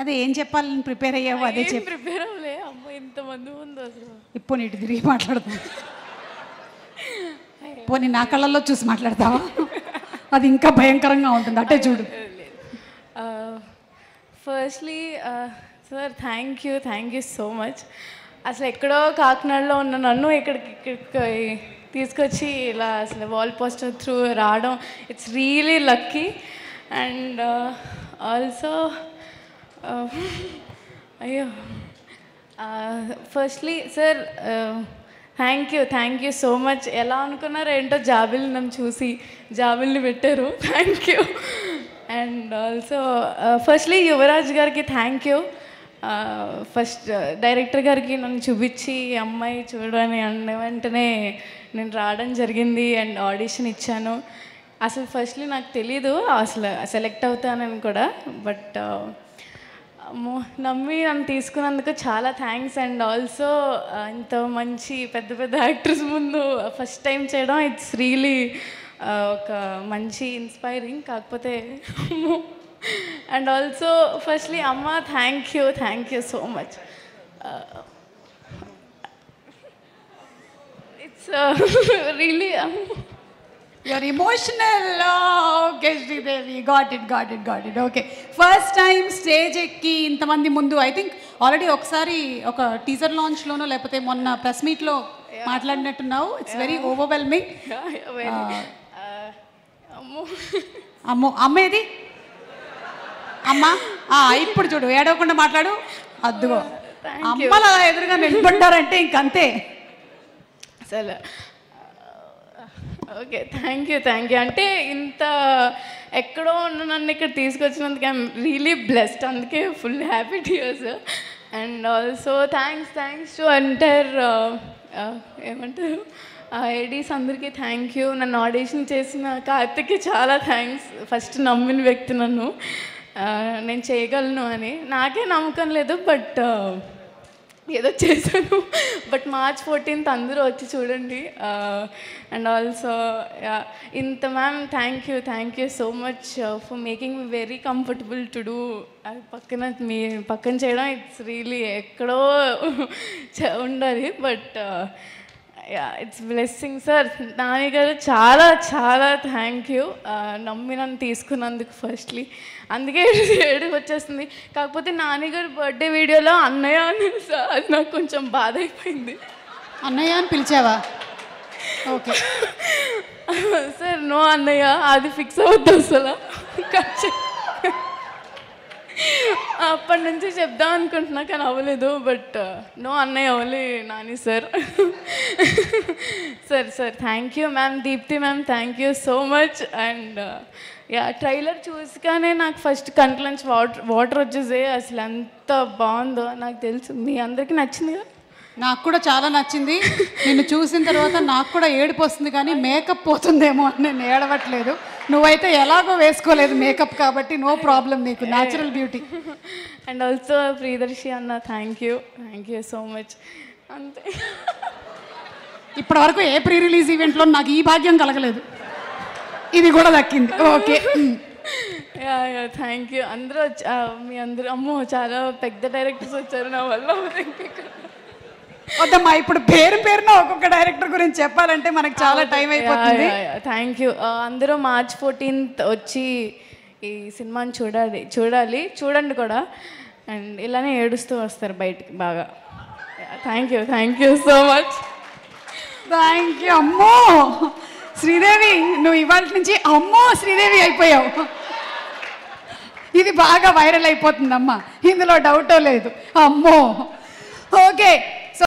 అదే ఏం చెప్పాలని ప్రిపేర్ అయ్యావు అదే చెప్పు. ప్రిపేర్ అవ్వలే అమ్మ ఇంతమంది ఉంది అసలు. ఇప్పుడు ఇటు తిరిగి మాట్లాడతావు, పోనీ నా కళ్ళల్లో చూసి మాట్లాడతావా? అది ఇంకా భయంకరంగా ఉంటుంది, అటే చూడు. Firstly sir thank you so much. అసలు ఎక్కడో కాకినాడలో ఉన్న నన్ను ఇక్కడికి తీసుకొచ్చి ఇలా అసలు వాల్ పోస్టర్ త్రూ రావడం it's really lucky. And also అయ్యో firstly sir thank you so much. ఎలా అనుకున్నారో ఏంటో జాబిల్ని నన్ను చూసి జాబిల్ని పెట్టారు, thank you. And also firstly Yuvraj గారికి థ్యాంక్ యూ. ఫస్ట్ డైరెక్టర్ గారికి నన్ను చూపించి అమ్మాయి చూడని అన్న వెంటనే నేను రావడం జరిగింది అండ్ ఆడిషన్ ఇచ్చాను. అసలు ఫస్ట్లీ నాకు తెలీదు అసలు సెలెక్ట్ అవుతానని కూడా, బట్ నమ్మి నన్ను తీసుకున్నందుకు చాలా థ్యాంక్స్. అండ్ ఆల్సో ఇంత మంచి పెద్ద పెద్ద యాక్టర్స్ ముందు ఫస్ట్ టైం చేయడం ఇట్స్ రియలీ ఒక మంచి ఇన్స్పైరింగ్. కాకపోతే అండ్ ఆల్సో ఫస్ట్లీ అమ్మ thank you so much. It's really You're emotional. Okay, Sridevi. Got it. Okay. First time stage ఎక్కి ఇంతమంది ముందు ఐ థింక్ ఆల్రెడీ ఒకసారి ఒక టీజర్ లాంచ్లోనో లేకపోతే మొన్న ప్రెస్ మీట్లో మాట్లాడినట్టున్నావు. It's very overwhelming. అమ్మో అమ్మేది అమ్మా ఇప్పుడు చూడు ఏడవకుండా మాట్లాడు. అద్దుగో అమ్మలా ఎదురుగా నిలబడ్డారంటే ఇంకంతే. అసలు ఓకే థ్యాంక్ యూ అంటే ఇంత ఎక్కడో ఉన్న నన్ను ఇక్కడ తీసుకొచ్చినందుకు ఐఎమ్ రియలీ బ్లెస్డ్. అందుకే full happy to hear sir. And also thanks to entire ఏమంటారు ఏడీస్ అందరికీ థ్యాంక్ యూ. నన్ను ఆడిషన్ చేసిన కార్తిక్కి చాలా థ్యాంక్స్. ఫస్ట్ నమ్మిన వ్యక్తి నన్ను నేను చేయగలను అని. నాకే నమ్మకం లేదు, బట్ ఏదో చేశాను. బట్ March 14th అందరూ వచ్చి చూడండి. అండ్ ఆల్సో ఇంత ma'am thank you so much for making me very comfortable to do. మీ పక్కన చేయడం ఇట్స్ రియలీ ఎక్కడో ఉండాలి, but it's blessing sir. Nani గారు చాలా థ్యాంక్ యూ నమ్మి నన్ను తీసుకున్నందుకు ఫస్ట్లీ. అందుకే ఏడుపు వచ్చేస్తుంది. కాకపోతే నాని గారు బర్త్డే వీడియోలో అన్నయ్య అని సార్, అది నాకు కొంచెం బాధ అయిపోయింది. అన్నయ్య అని పిలిచావా? ఓకే సార్ నో అన్నయ్య, అది ఫిక్స్ అవుద్ది అసలు. అప్పటి నుంచి చెప్దాం అనుకుంటున్నా కానీ అవ్వలేదు, బట్ నో అన్నయ్య only Nani sir. Sir thank you ma'am. Deepthi ma'am thank you so much. And trailer చూసిగానే నాకు ఫస్ట్ కంట్లోంచి వాటర్ వచ్చేసే. అసలు ఎంత బాగుందో నాకు తెలుసు. మీ అందరికీ నచ్చిందిగా? నాకు కూడా చాలా నచ్చింది. నిన్ను చూసిన తర్వాత నాకు కూడా ఏడుపు వస్తుంది, కానీ మేకప్ పోతుందేమో అని నేను ఏడవట్లేదు. నువ్వైతే ఎలాగో వేసుకోలేదు మేకప్ కాబట్టి నో ప్రాబ్లం, నీకు natural beauty. And also Priyadarshi అన్న థ్యాంక్ యూ సో మచ్. అంతే. ఇప్పటి వరకు ఏ ప్రీ రిలీజ్ ఈవెంట్లో నాకు ఈ భాగ్యం కలగలేదు, ఇది కూడా దక్కింది. Okay thank you. అందరూ మీ అందరూ అమ్మో చాలా పెద్ద డైరెక్టర్స్ వచ్చారు నా వల్ల. వద్దమ్మా, ఇప్పుడు పేరున ఒక్కొక్క డైరెక్టర్ గురించి చెప్పాలంటే మనకు చాలా టైం అయిపోతుంది. Thank you. అందరూ March 14th వచ్చి ఈ సినిమాని చూడండి కూడా. అండ్ ఇలానే ఏడుస్తూ వస్తారు బయటికి బాగా. Thank you so much. Thank you. అమ్మో శ్రీదేవి, నువ్వు ఇవాళ నుంచి అమ్మో శ్రీదేవి అయిపోయావు. ఇది బాగా వైరల్ అయిపోతుందమ్మా, ఇందులో డౌటో లేదు. అమ్మో. ఓకే.